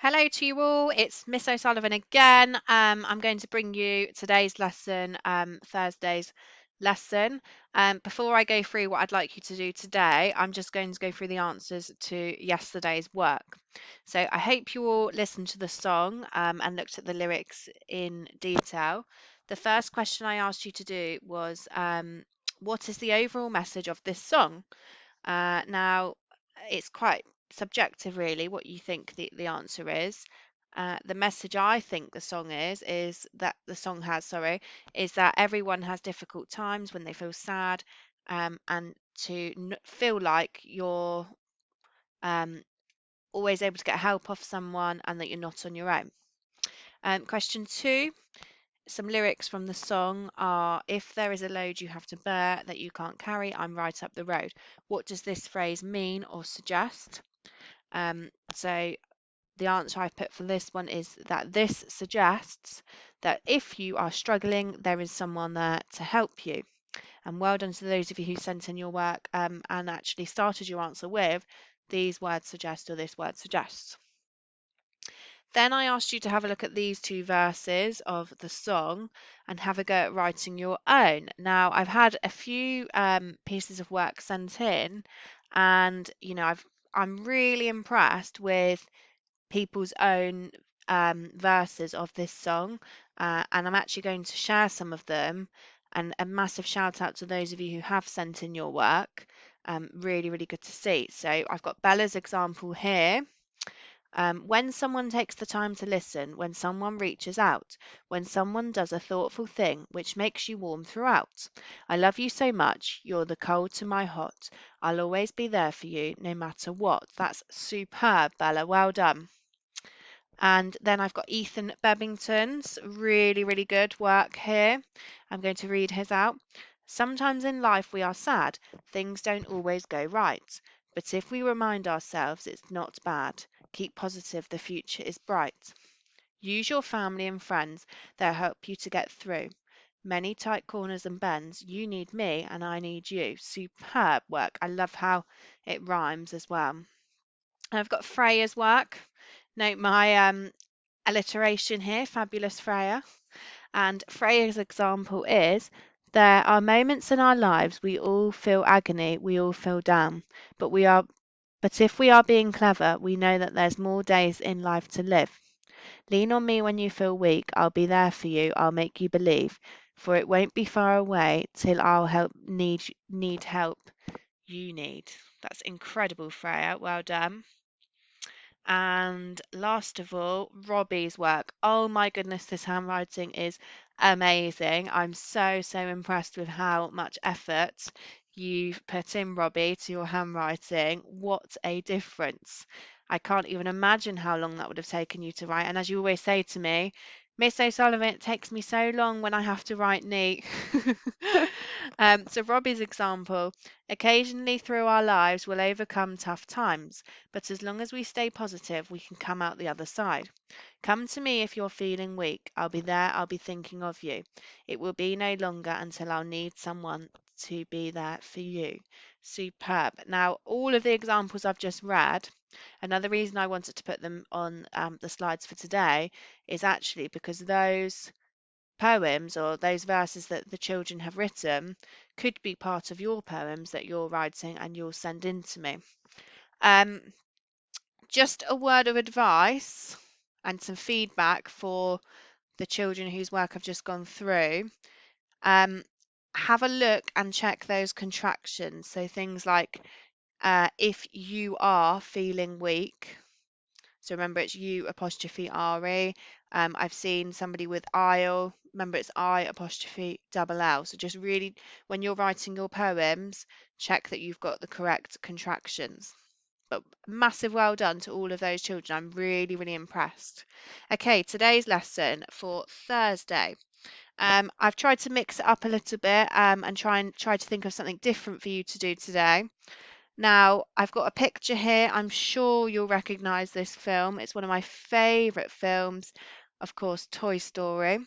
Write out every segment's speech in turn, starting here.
Hello to you all, it's Miss O'Sullivan again. I'm going to bring you today's lesson, Thursday's lesson. Before I go through what I'd like you to do today, I'm just going to go through the answers to yesterday's work. So I hope you all listened to the song and looked at the lyrics in detail. The first question I asked you to do was, what is the overall message of this song? Now, it's quite subjective, really, what you think the answer is. The message I think the song is that the song has, sorry, is that everyone has difficult times when they feel sad, and to feel like you're um, always able to get help off someone and that you're not on your own. Question two, some lyrics from the song are, if there is a load you have to bear that you can't carry, I'm right up the road. What does this phrase mean or suggest? So the answer I've put for this one is that this suggests that if you are struggling, there is someone there to help you. And well done to those of you who sent in your work and actually started your answer with these words suggest or this word suggests. Then I asked you to have a look at these two verses of the song and have a go at writing your own. Now, I've had a few pieces of work sent in, and I'm really impressed with people's own verses of this song, and I'm actually going to share some of them. And a massive shout out to those of you who have sent in your work. Really, really good to see. So I've got Bella's example here. When someone takes the time to listen, when someone reaches out, when someone does a thoughtful thing which makes you warm throughout. I love you so much, you're the cold to my hot. I'll always be there for you, no matter what. That's superb, Bella. Well done. And then I've got Ethan Bebbington's really, really good work here. I'm going to read his out. Sometimes in life we are sad, things don't always go right. But if we remind ourselves it's not bad, keep positive, the future is bright. Use your family and friends, they'll help you to get through. Many tight corners and bends, you need me and I need you. Superb work. I love how it rhymes as well. And I've got Freya's work. Note my alliteration here, fabulous Freya. And Freya's example is, there are moments in our lives we all feel agony, we all feel down, but if we are being clever, we know that there's more days in life to live. Lean on me when you feel weak, I'll be there for you, I'll make you believe, for it won't be far away till I'll need help you need. That's incredible, Freya. Well done. And last of all, Robbie's work. Oh my goodness, this handwriting is amazing. I'm so, so impressed with how much effort you've put in, Robbie, to your handwriting. What a difference. I can't even imagine how long that would have taken you to write. And as you always say to me, Miss O'Sullivan, it takes me so long when I have to write neat. So Robbie's example, occasionally through our lives we'll overcome tough times, but as long as we stay positive, we can come out the other side. Come to me if you're feeling weak. I'll be there, I'll be thinking of you. It will be no longer until I'll need someone to be there for you. Superb. Now, all of the examples I've just read, another reason I wanted to put them on the slides for today is actually because those poems or those verses that the children have written could be part of your poems that you're writing and you'll send in to me. Um, just a word of advice and some feedback for the children whose work I've just gone through. Have a look and check those contractions. So things like if you are feeling weak. So remember it's you apostrophe re. I've seen somebody with I'll. Remember it's I apostrophe double L. So just really, when you're writing your poems, check that you've got the correct contractions. But massive well done to all of those children. I'm really, really impressed. Okay, today's lesson for Thursday. I've tried to mix it up a little bit and try to think of something different for you to do today. Now, I've got a picture here. I'm sure you'll recognize this film. It's one of my favorite films, of course, Toy Story.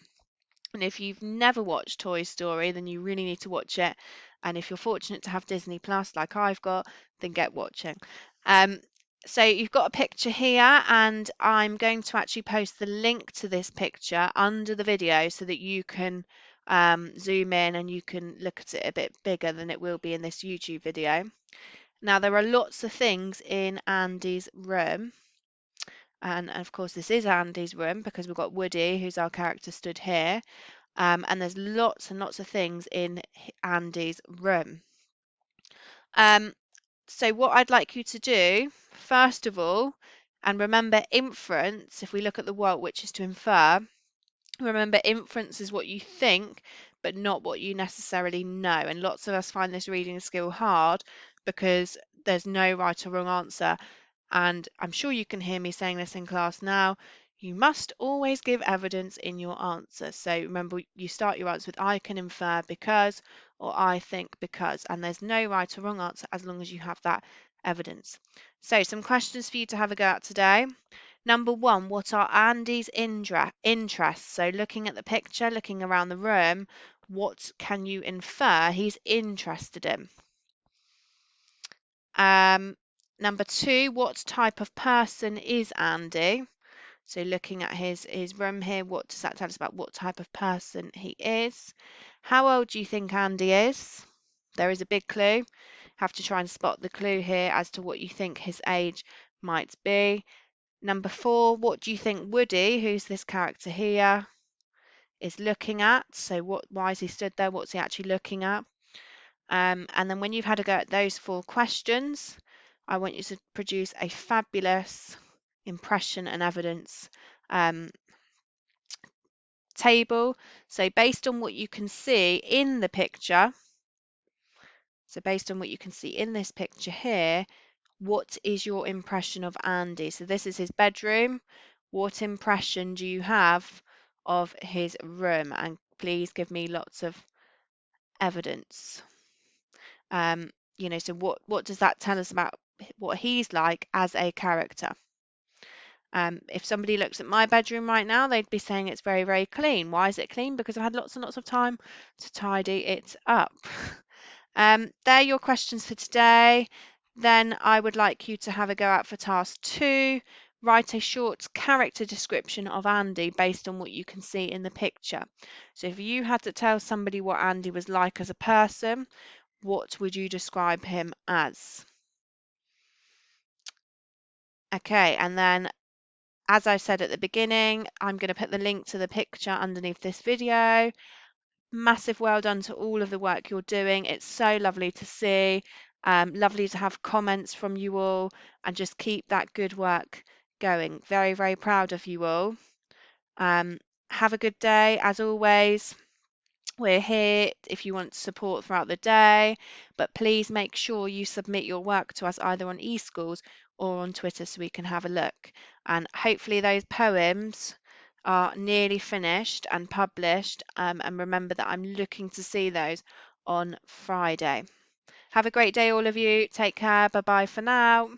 And if you've never watched Toy Story, then you really need to watch it. And if you're fortunate to have Disney Plus like I've got, then get watching. Um, So you've got a picture here, and I'm going to actually post the link to this picture under the video so that you can zoom in and you can look at it a bit bigger than it will be in this YouTube video. Now, there are lots of things in Andy's room, and of course this is Andy's room because we've got Woody, who's our character, stood here, and there's lots and lots of things in Andy's room. So what I'd like you to do, first of all, and remember inference, if we look at the what, which is to infer, remember inference is what you think, but not what you necessarily know. And lots of us find this reading skill hard because there's no right or wrong answer. And I'm sure you can hear me saying this in class now. You must always give evidence in your answer. So remember, you start your answer with I can infer because, or I think because, and there's no right or wrong answer as long as you have that evidence. So some questions for you to have a go at today. Number one, what are Andy's interests? So looking at the picture, looking around the room, what can you infer he's interested in? Number two, what type of person is Andy? So looking at his room here, what does that tell us about what type of person he is? How old do you think Andy is? There is a big clue. Have to try and spot the clue here as to what you think his age might be. Number four, what do you think Woody, who's this character here, is looking at? So why is he stood there? What's he actually looking at? And then when you've had a go at those four questions, I want you to produce a fabulous impression and evidence table. So based on what you can see in the picture, so based on what you can see in this picture here, what is your impression of Andy? So this is his bedroom. What impression do you have of his room? And please give me lots of evidence. So what does that tell us about what he's like as a character? If somebody looks at my bedroom right now, they'd be saying it's very, very clean. Why is it clean? Because I've had lots and lots of time to tidy it up. They're your questions for today. Then I would like you to have a go at for task 2. Write a short character description of Andy based on what you can see in the picture. So if you had to tell somebody what Andy was like as a person, what would you describe him as? Okay, and then as I said at the beginning, I'm going to put the link to the picture underneath this video. Massive well done to all of the work you're doing. It's so lovely to see. Lovely to have comments from you all, and just keep that good work going. Very, very proud of you all. Have a good day. As always, we're here if you want support throughout the day, but please make sure you submit your work to us either on eSchools or on Twitter so we can have a look. And hopefully those poems are nearly finished and published. And remember that I'm looking to see those on Friday. Have a great day, all of you. Take care. Bye bye for now.